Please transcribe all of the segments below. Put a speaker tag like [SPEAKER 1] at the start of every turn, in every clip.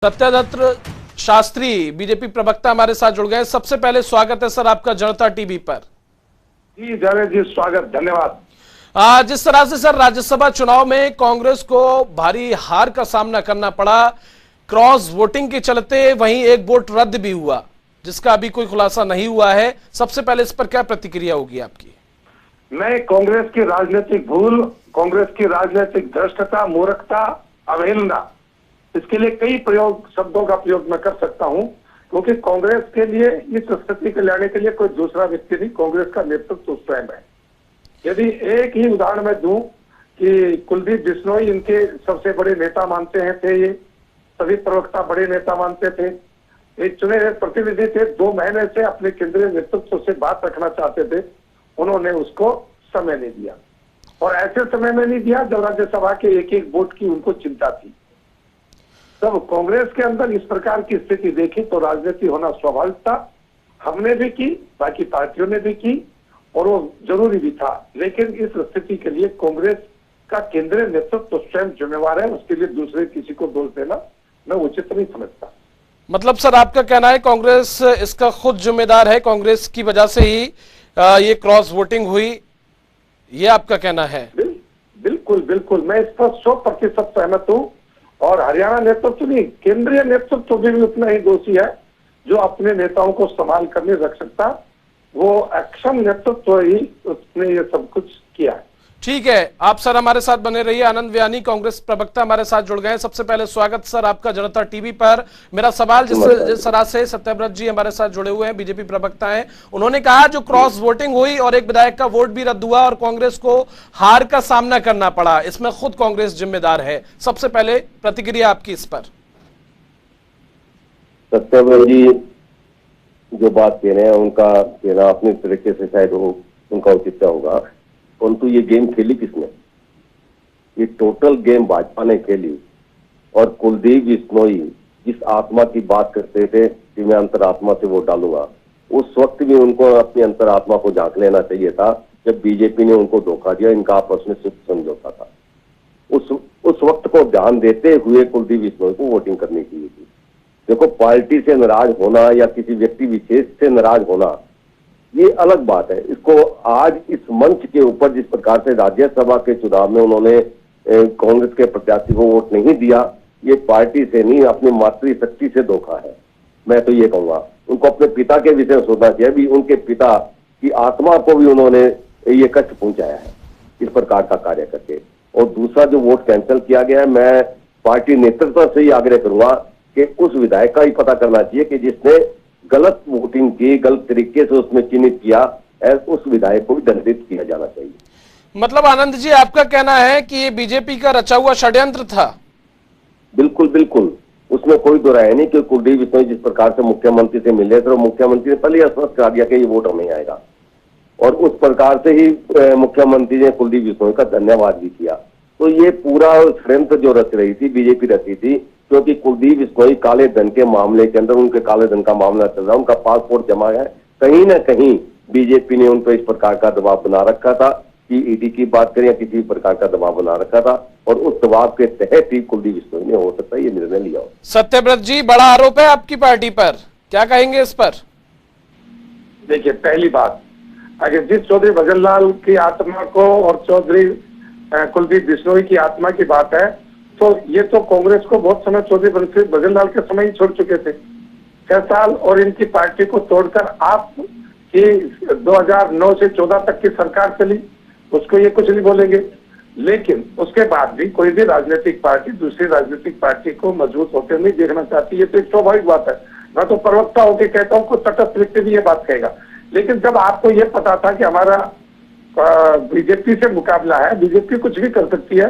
[SPEAKER 1] Satyavrat Shastri BJP प्रवक्ता हमारे साथ जुड़ गए। सबसे पहले स्वागत है सर आपका जनता टीवी पर।
[SPEAKER 2] जी जावेद जी, स्वागत, धन्यवाद।
[SPEAKER 1] जिस तरह से सर राज्यसभा चुनाव में कांग्रेस को भारी हार का सामना करना पड़ा, क्रॉस वोटिंग के चलते वहीं एक वोट रद्द भी हुआ जिसका अभी कोई खुलासा नहीं हुआ है। सबसे पहले इस पर क्या प्रतिक्रिया होगी आपकी?
[SPEAKER 2] मैं कांग्रेस की राजनीतिक भूल, कांग्रेस की राजनीतिक भ्रष्टता, मूर्खता, अवहेलना, इसके लिए कई शब्दों का प्रयोग मैं कर सकता हूं, क्योंकि कांग्रेस के लिए इस स्थिति को लाने के लिए कोई दूसरा व्यक्ति नहीं, कांग्रेस का नेतृत्व स्वयं है। यदि एक ही उदाहरण मैं दूं कि कुलदीप बिश्नोई इनके सबसे बड़े नेता मानते हैं थे, ये सभी प्रवक्ता बड़े नेता मानते थे, एक चुने हुए प्रतिनिधि थे, 2 महीने से अपने केंद्रीय नेतृत्व से बात रखना चाहते थे, उन्होंने उसको समय नहीं दिया। और ऐसे समय में नहीं दिया जब राज्यसभा के एक एक वोट की उनको चिंता थी। तब कांग्रेस के अंदर इस प्रकार की स्थिति देखी तो राजनीति होना स्वाभाविक था। हमने भी की, बाकी पार्टियों ने भी की, और वो जरूरी भी था। लेकिन इस स्थिति के लिए कांग्रेस का केंद्रीय नेतृत्व स्वयं जिम्मेवार है, उसके लिए दूसरे किसी को दोष देना मैं उचित नहीं समझता।
[SPEAKER 1] मतलब सर आपका कहना है कांग्रेस इसका खुद जिम्मेदार है, कांग्रेस की वजह से ही ये क्रॉस वोटिंग हुई, ये आपका कहना है?
[SPEAKER 2] बिल्कुल बिल्कुल, मैं इस पर 100% सहमत हूँ। और हरियाणा नेतृत्व नहीं, केंद्रीय नेतृत्व भी उतना ही दोषी है जो अपने नेताओं को संभाल कर नहीं रख सकता। वो एक्शन नेतृत्व ही उसने ये सब कुछ किया है।
[SPEAKER 1] ठीक है, आप सर हमारे साथ बने रहिए। आनंद व्यानी कांग्रेस प्रवक्ता हमारे साथ जुड़ गए। सबसे पहले स्वागत सर आपका जनता टीवी पर। मेरा सवाल जिस तरह से सत्यव्रत जी हमारे साथ जुड़े हुए हैं, बीजेपी प्रवक्ता हैं, उन्होंने कहा जो क्रॉस वोटिंग हुई और एक विधायक का वोट भी रद्द हुआ और कांग्रेस को हार का सामना करना पड़ा, इसमें खुद कांग्रेस जिम्मेदार है। सबसे पहले प्रतिक्रिया आपकी इस पर।
[SPEAKER 3] सत्यव्रत जी जो बात कह रहे हैं उनका कहना अपने तरीके से शायद उनका औचित्य होगा, परंतु ये गेम खेली किसने? ये टोटल गेम भाजपा ने खेली। और कुलदीप बिश्नोई जिस आत्मा की बात करते थे कि मैं अंतरात्मा से वोट डालूंगा, उस वक्त भी उनको अपनी अंतरात्मा को झांक लेना चाहिए था जब बीजेपी ने उनको धोखा दिया। इनका आपस में सिर्फ समझौता था। उस वक्त को ध्यान देते हुए कुलदीप बिश्नोई को वोटिंग करनी चाहिए थी। देखो, पार्टी से नाराज होना या किसी व्यक्ति विशेष से नाराज होना ये अलग बात है। इसको आज इस मंच के ऊपर जिस प्रकार से राज्यसभा के चुनाव में उन्होंने कांग्रेस के प्रत्याशी को वोट नहीं दिया, ये पार्टी से नहीं अपनी मातृशक्ति से धोखा है। मैं तो ये कहूंगा उनको अपने पिता के विषय में सोचना चाहिए। भी उनके पिता की आत्मा को भी उन्होंने ये कष्ट पहुंचाया है इस प्रकार का कार्य करके। और दूसरा जो वोट कैंसिल किया गया है, मैं पार्टी नेतृत्व से ही आग्रह करूंगा कि उस विधायक का ही पता करना चाहिए कि जिसने गलत वोटिंग की, गलत तरीके से उसमें चिन्हित किया, उस विधायक को भी दंडित किया जाना चाहिए।
[SPEAKER 1] मतलब आनंद जी आपका कहना है कि ये बीजेपी का रचा हुआ षड्यंत्र था?
[SPEAKER 3] बिल्कुल बिल्कुल, उसमें कोई दो राय नहीं कि कुलदीप बिश्नोई जिस प्रकार से मुख्यमंत्री से मिले थे, मुख्यमंत्री ने पहले स्पष्ट कहा दिया कि ये वोट हमें आएगा, और उस प्रकार से ही मुख्यमंत्री ने कुलदीप बिश्नोई का धन्यवाद भी किया। तो ये पूरा षड्यंत्र जो रच रही थी, बीजेपी रची थी, क्योंकि कुलदीप बिश्नोई काले धन के मामले के अंदर, उनके काले धन का मामला चल रहा है, उनका पासपोर्ट जमा है, कहीं ना कहीं बीजेपी ने उन पर इस प्रकार का दबाव बना रखा था कि ईडी की बात करें या किसी प्रकार का दबाव बना रखा था, और उस दबाव के तहत ही कुलदीप बिश्नोई ने हो सकता है ये निर्णय लिया हो।
[SPEAKER 1] सत्यव्रत जी, बड़ा आरोप है आपकी पार्टी पर, क्या कहेंगे इस पर?
[SPEAKER 2] देखिए, पहली बात, अगर जिस चौधरी भजनलाल की आत्मा को और चौधरी कुलदीप बिश्नोई की आत्मा की बात है, तो ये तो कांग्रेस को बहुत समय चौधरी भजनलाल के समय ही छोड़ चुके थे। 6 साल और इनकी पार्टी को तोड़कर आप की 2009 से 14 तक की सरकार चली, उसको ये कुछ नहीं बोलेंगे। लेकिन उसके बाद भी कोई भी राजनीतिक पार्टी दूसरी राजनीतिक पार्टी को मजबूत होते नहीं देखना चाहती, ये तो एक स्वाभाविक बात है। मैं तो प्रवक्ता होकर कहता हूँ, कोई तटस्थ व्यक्ति भी ये बात कहेगा। लेकिन जब आपको ये पता था कि हमारा बीजेपी से मुकाबला है, बीजेपी कुछ भी कर सकती है,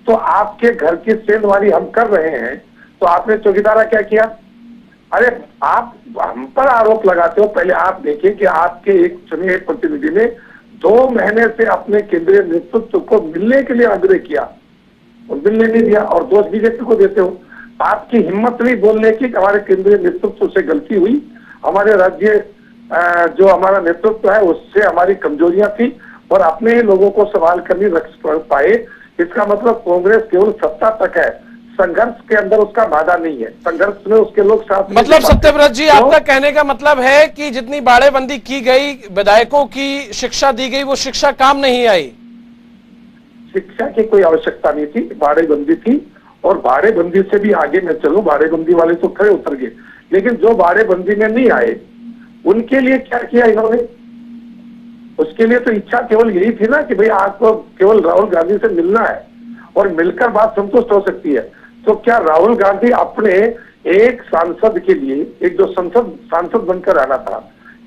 [SPEAKER 2] तो आपके घर की सेंधमारी हम कर रहे हैं, तो आपने चौकीदारा क्या किया? अरे आप हम पर आरोप लगाते हो, पहले आप देखिए कि आपके एक चुने हुए प्रतिनिधि ने 2 महीने से अपने केंद्रीय नेतृत्व को मिलने के लिए आग्रह किया और मिलने नहीं दिया, और दोष बीजेपी को देते हो। आपकी हिम्मत नहीं बोलने की हमारे केंद्रीय नेतृत्व से गलती हुई, हमारे राज्य जो हमारा नेतृत्व है उससे हमारी कमजोरियां थी, और अपने लोगों को संभाल कर नहीं रख पाए। इसका मतलब कांग्रेस केवल सत्ता तक है, संघर्ष के अंदर उसका बाधा नहीं है, संघर्ष में उसके लोग साथ।
[SPEAKER 1] मतलब सत्यव्रत जी, आपका कहने का मतलब है कि जितनी बाड़ेबंदी की गई, विधायकों की शिक्षा दी गई, वो शिक्षा काम नहीं आई।
[SPEAKER 2] शिक्षा की कोई आवश्यकता नहीं थी, बाड़ेबंदी थी। और बाड़ेबंदी से भी आगे मैं चलूं, बाड़ेबंदी वाले तो खड़े उतर गए, लेकिन जो बाड़ेबंदी में नहीं आए उनके लिए क्या किया इन्होंने? उसके लिए तो इच्छा केवल यही थी ना कि भाई आपको केवल राहुल गांधी से मिलना है और मिलकर बात संतुष्ट हो सकती है। तो क्या राहुल गांधी अपने एक सांसद के लिए, एक जो सांसद बनकर आना था,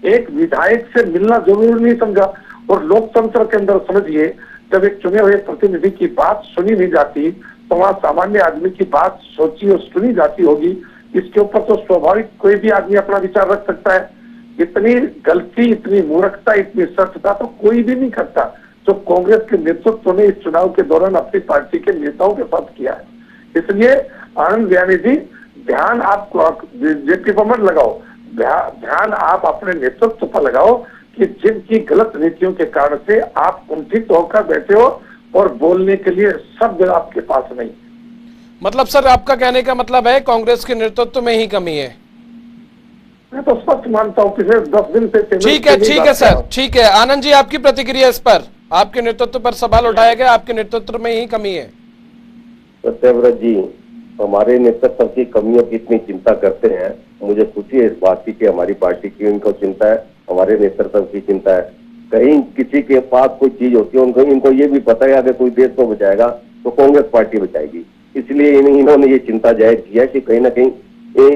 [SPEAKER 2] एक विधायक से मिलना जरूरी नहीं समझा? और लोकतंत्र के अंदर समझिए, जब एक चुने हुए प्रतिनिधि की बात सुनी नहीं जाती तो वहां सामान्य आदमी की बात सोची और सुनी जाती होगी। इसके ऊपर तो स्वाभाविक कोई भी आदमी अपना विचार रख सकता है। इतनी गलती, इतनी मूर्खता, इतनी सख्तता तो कोई भी नहीं करता जो कांग्रेस के नेतृत्व ने इस चुनाव के दौरान अपनी पार्टी के नेताओं के साथ किया है। इसलिए आनंद व्यानी जी, ध्यान आप जेपी पर मत लगाओ, ध्यान आप अपने नेतृत्व पर लगाओ कि जिनकी गलत नीतियों के कारण से आप कुंठित होकर बैठे हो और बोलने के लिए शब्द आपके पास नहीं।
[SPEAKER 1] मतलब सर, आपका कहने का मतलब है कांग्रेस के नेतृत्व में ही कमी है?
[SPEAKER 2] मैं तो स्पष्ट मानता हूँ, पिछले 10 दिन से।
[SPEAKER 1] ठीक है सर, ठीक है। आनंद जी, आपकी प्रतिक्रिया इस पर? आपके नेतृत्व पर सवाल उठाया गया, आपके नेतृत्व में ही कमी है।
[SPEAKER 3] सत्यव्रत जी, हमारे नेतृत्व की कमियों की इतनी चिंता करते हैं, मुझे खुशी है इस बात की कि हमारी पार्टी की इनको चिंता है, हमारे नेतृत्व की चिंता है। कहीं किसी के पास कोई चीज होती है, उनको इनको ये भी पता है अगर कोई देश को बचाएगा तो कांग्रेस पार्टी बचाएगी। इसलिए इन्होंने ये चिंता जाहिर किया कि कहीं ना कहीं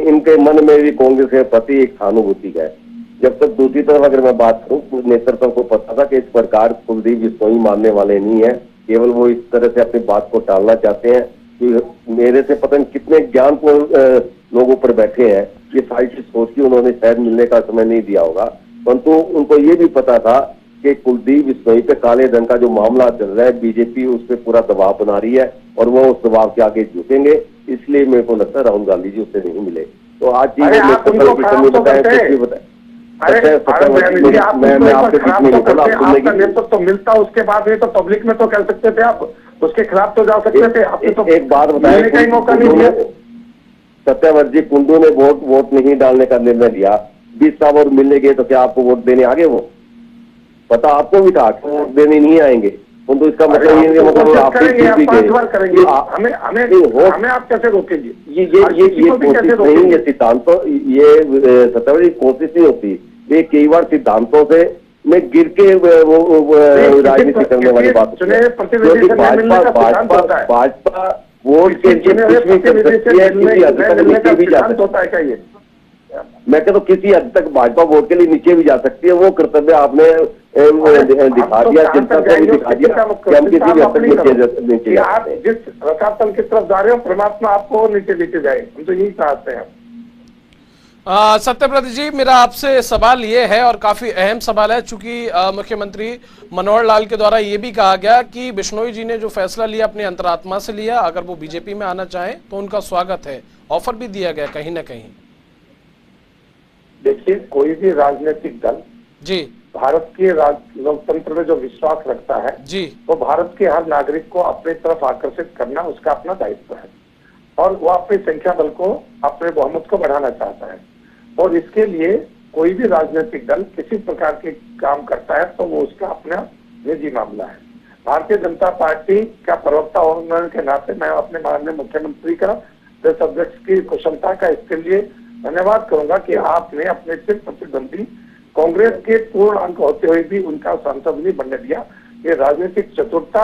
[SPEAKER 3] इनके मन में भी कांग्रेस के प्रति एक सहानुभूति है। जब तक दूसरी तरफ अगर मैं बात करूं, नेतृत्व को पता था कि इस प्रकार कुलदीप बिश्नोई मानने वाले नहीं है, केवल वो इस तरह से अपनी बात को टालना चाहते हैं कि मेरे से पता नहीं कितने ज्ञान को लोग ऊपर बैठे हैं। ये सारी चीज सोच के उन्होंने शायद मिलने का समय नहीं दिया होगा, परंतु उनको ये भी पता था कि कुलदीप बिश्नोई पे काले धन का जो मामला चल रहा है, बीजेपी उस पर पूरा दबाव बना रही है और वो उस दबाव के आगे झुकेंगे। इसलिए मेरे को लगता है राहुल गांधी जी उससे नहीं मिले। तो आज चीज
[SPEAKER 2] मैं आपके बीच में नहीं बोला, आपका नेतृत्व तो मिलता, उसके बाद में तो पब्लिक में तो कह सकते थे, आप उसके खिलाफ तो जा सकते थे। आपने तो
[SPEAKER 3] एक बात बताया,
[SPEAKER 2] का ही मौका नहीं दिया।
[SPEAKER 3] सत्यव्रत जी, कुंडू ने वोट नहीं डालने का निर्णय लिया, 20 साल और मिलने गए तो क्या आपको वोट देने आगे? वो पता आपको भी था वोट देने नहीं आएंगे, तो इसका मतलब ये मतलब आप
[SPEAKER 2] 5 बार करेंगे, हमें आप कैसे रोकेंगे?
[SPEAKER 3] ये कोशिश नहीं, ये सिद्धांतों, ये सत्यव्रत कोशिश नहीं होती, ये कई बार सिद्धांतों से में गिर के वो राजनीति करने वाली बात है। भाजपा वोट के मैं कहता हूँ किसी हद तक भाजपा वोट के लिए नीचे भी जा सकती है। वो कर्तव्य आपने दिखा दिया, जनता को भी दिखा दिया कि हम किसी भी हद तक नीचे
[SPEAKER 2] आप जिस रसातल की तरफ जा रहे हो, परमात्मा आपको नीचे लेके जाए, हम तो यही चाहते हैं।
[SPEAKER 1] सत्यव्रत जी, मेरा आपसे सवाल ये है और काफी अहम सवाल है, चूंकि मुख्यमंत्री मनोहर लाल के द्वारा ये भी कहा गया कि बिश्नोई जी ने जो फैसला लिया अपनी अंतरात्मा से लिया, अगर वो बीजेपी में आना चाहे तो उनका स्वागत है, ऑफर भी दिया गया कहीं ना कहीं।
[SPEAKER 2] देखिए, कोई भी राजनीतिक दल
[SPEAKER 1] जी
[SPEAKER 2] भारत के लोकतंत्र में जो विश्वास रखता है
[SPEAKER 1] जी,
[SPEAKER 2] तो भारत के हर नागरिक को अपनी तरफ आकर्षित करना उसका अपना दायित्व है, और वो अपनी संख्या बल को, अपने बहुमत को बढ़ाना चाहता है। और इसके लिए कोई भी राजनीतिक दल किसी प्रकार के काम करता है तो वो उसका अपना निजी मामला है। भारतीय जनता पार्टी का प्रवक्ता होने के नाते मैं अपने माननीय मुख्यमंत्री का, देश अध्यक्ष की कुशलता का इसके लिए धन्यवाद करूंगा कि आपने अपने सिर्फ प्रतिद्वंदी कांग्रेस के पूर्ण अंक होते हुए भी उनका सांसद नहीं बनने दिया। ये राजनीतिक चतुरता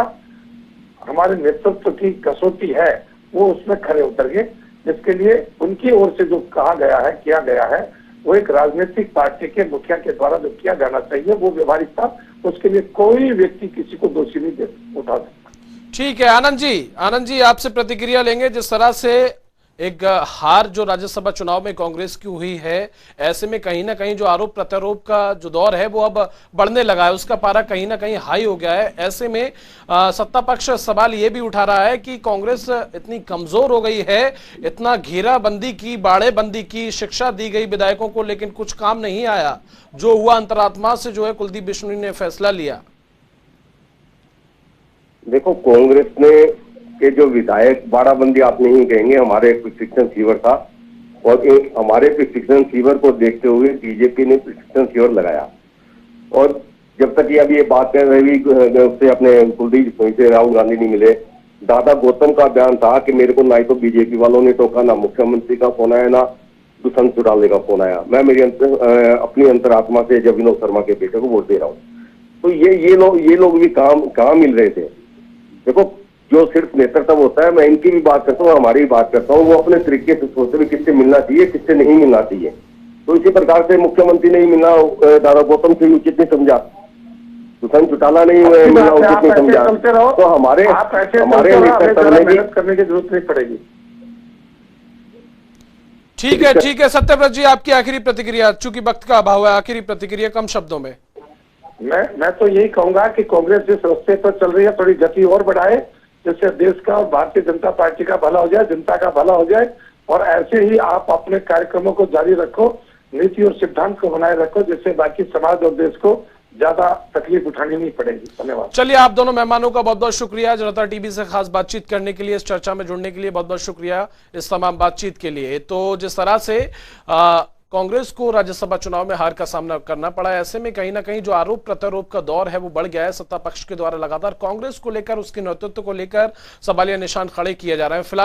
[SPEAKER 2] हमारे नेतृत्व की कसौटी है, वो उसमें खड़े उतर गए। इसके लिए उनकी ओर से जो कहा गया है, किया गया है, वो एक राजनीतिक पार्टी के मुखिया के द्वारा जो किया जाना चाहिए वो व्यवहारिक था। उसके लिए कोई व्यक्ति किसी को दोषी नहीं उठा सकता।
[SPEAKER 1] ठीक है आनंद जी आपसे प्रतिक्रिया लेंगे। जिस तरह से एक हार जो राज्यसभा चुनाव में कांग्रेस की हुई है, ऐसे में कहीं ना कहीं जो आरोप प्रत्यारोप का जो दौर है वो अब बढ़ने लगा है, उसका पारा कहीं ना कहीं हाई हो गया है। ऐसे में सत्ता पक्ष सवाल ये भी उठा रहा है कि कांग्रेस इतनी कमजोर हो गई है, इतना घेराबंदी की, बाड़ेबंदी की, शिक्षा दी गई विधायकों को, लेकिन कुछ काम नहीं आया। जो हुआ अंतरात्मा से जो है कुलदीप बिश्नोई ने फैसला लिया।
[SPEAKER 3] देखो, कांग्रेस ने कि जो विधायक बाड़ाबंदी आप नहीं कहेंगे, हमारे एक प्रिस्क्रिप्शन फीवर था और एक हमारे प्रिस्क्रिप्शन फीवर को देखते हुए बीजेपी ने प्रिस्क्रिप्शन फीवर लगाया। और जब तक ये अभी ये बात कर रही उससे अपने कुलदीप से राहुल गांधी नहीं मिले, दादा गौतम का बयान था कि मेरे को ना तो बीजेपी वालों ने टोका, ना मुख्यमंत्री का फोन आया, ना दुष्यंत चौटाला का फोन आया। मैं मेरी अपनी अंतरात्मा से जब विनोद शर्मा के बेटे को वोट दे रहा हूँ। तो ये लोग भी कहाँ मिल रहे थे। देखो, जो सिर्फ नेतृत्व होता है, मैं इनकी भी बात करता हूँ, हमारी भी बात करता हूँ, वो अपने तरीके से सोचते हुए किससे मिलना चाहिए, किससे नहीं मिलना चाहिए। तो इसी प्रकार से मुख्यमंत्री नहीं मिलना दादा गौतम से उचित नहीं समझा, दुष्यंत चौटाला नहीं मिलना उचित नहीं समझा। तो हमारे नेतृत्व में
[SPEAKER 2] मेहनत करने की जरूरत नहीं पड़ेगी।
[SPEAKER 1] ठीक है सत्यव्रत जी, आपकी आखिरी प्रतिक्रिया, चूंकि वक्त का अभाव है, आखिरी प्रतिक्रिया कम शब्दों में।
[SPEAKER 2] मैं तो यही कहूंगा कि कांग्रेस जिस रास्ते पर चल रही है थोड़ी गति और बढ़ाए, जिससे देश का और भारतीय जनता पार्टी का भला हो जाए, जनता का भला हो जाए। और ऐसे ही आप अपने कार्यक्रमों को जारी रखो, नीति और सिद्धांत को बनाए रखो, जिससे बाकी समाज और देश को ज्यादा तकलीफ उठानी नहीं पड़ेगी। धन्यवाद।
[SPEAKER 1] चलिए, आप दोनों मेहमानों का बहुत बहुत शुक्रिया, जनता टीवी से खास बातचीत करने के लिए, इस चर्चा में जुड़ने के लिए बहुत बहुत शुक्रिया, इस तमाम बातचीत के लिए। तो जिस तरह से कांग्रेस को राज्यसभा चुनाव में हार का सामना करना पड़ा, ऐसे में कहीं ना कहीं जो आरोप प्रत्यारोप का दौर है वो बढ़ गया है। सत्ता पक्ष के द्वारा लगातार कांग्रेस को लेकर, उसके नेतृत्व को लेकर सवालिया निशान खड़े किए जा रहे हैं। फिलहाल